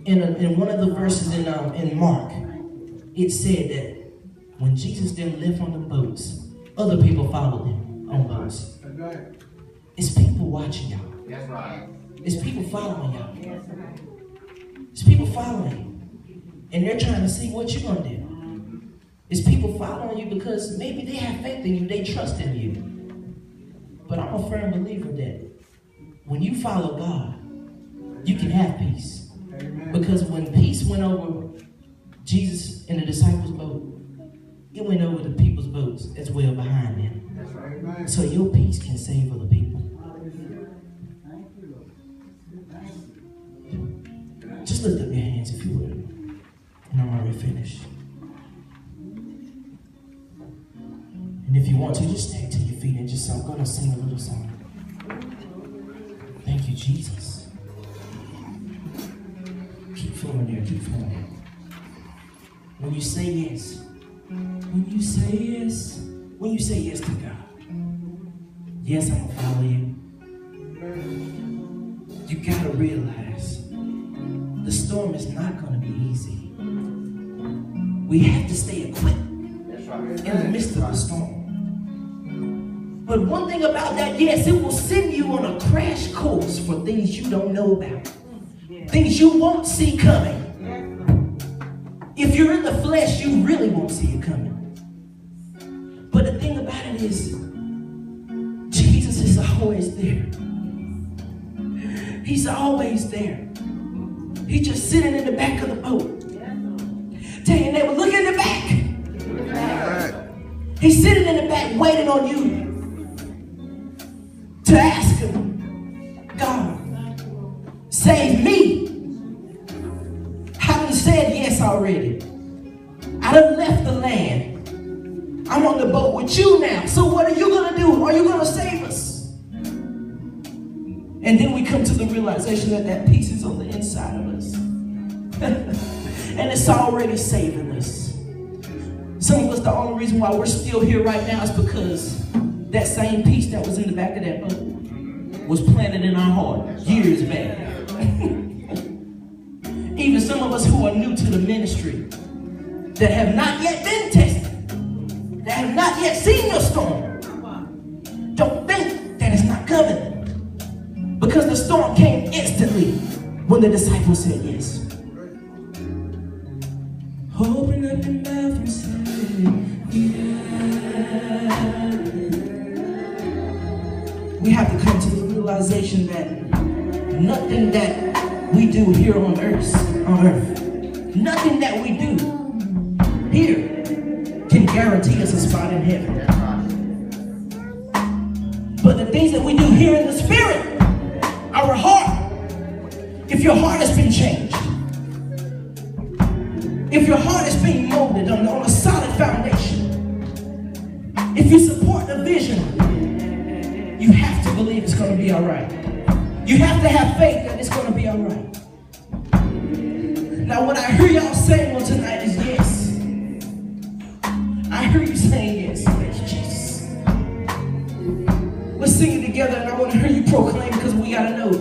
in one of the verses in Mark, it said that when Jesus didn't live on the boats, other people followed him on boats. That's right. It's people watching y'all. That's right. It's people following y'all. It's people following you. And they're trying to see what you're going to do. It's people following you because maybe they have faith in you, they trust in you. But I'm a firm believer that when you follow God, you can have peace. Amen. Because when peace went over Jesus and the disciples' boat, it went over the people's boats as well behind them. That's right. Amen. So your peace can save other people. Just lift up your hands if you would. And I'm already finished. And if you want to, just stand to your feet and just, I'm going to sing a little song. Thank you, Jesus. Keep flowing there, keep flowing. When you say yes, when you say yes to God, yes, I'm going to follow you. You got to realize the storm is not going to be easy. We have to stay equipped in the midst of the storm. But one thing about that, yes, it will send you on a crash course for things you don't know about. Things you won't see coming. If you're in the flesh, you really won't see it coming. But the thing about it is, Jesus is always there. He's always there. He's just sitting in the back of the boat. Tell your neighbor, look in the back. He's sitting in the back waiting on you to ask him, God, save me. I done said yes already. I done left the land. I'm on the boat with you now. So what are you going to do? Are you going to save us? And then we come to the realization that that peace is on the inside of us. And it's already saving us. Some of us, the only reason why we're still here right now is because that same peace that was in the back of that boat was planted in our heart years back. Even some of us who are new to the ministry, that have not yet been tested, that have not yet seen the storm, don't think that it's not coming. Because the storm came instantly when the disciples said yes. Open up your mouth and say, yeah. We have to come to the realization that nothing that we do here on earth, nothing that we do here can guarantee us a spot in heaven. But the things that we do here in the spirit, our heart, if your heart has been changed, if your heart is being molded on a solid foundation, if you support the vision, you have to believe it's going to be all right. You have to have faith that it's going to be all right. Now, what I hear y'all saying on tonight is yes. I hear you saying yes. Thank you, Jesus. Let's sing it together, and I want to hear you proclaim, because we got to know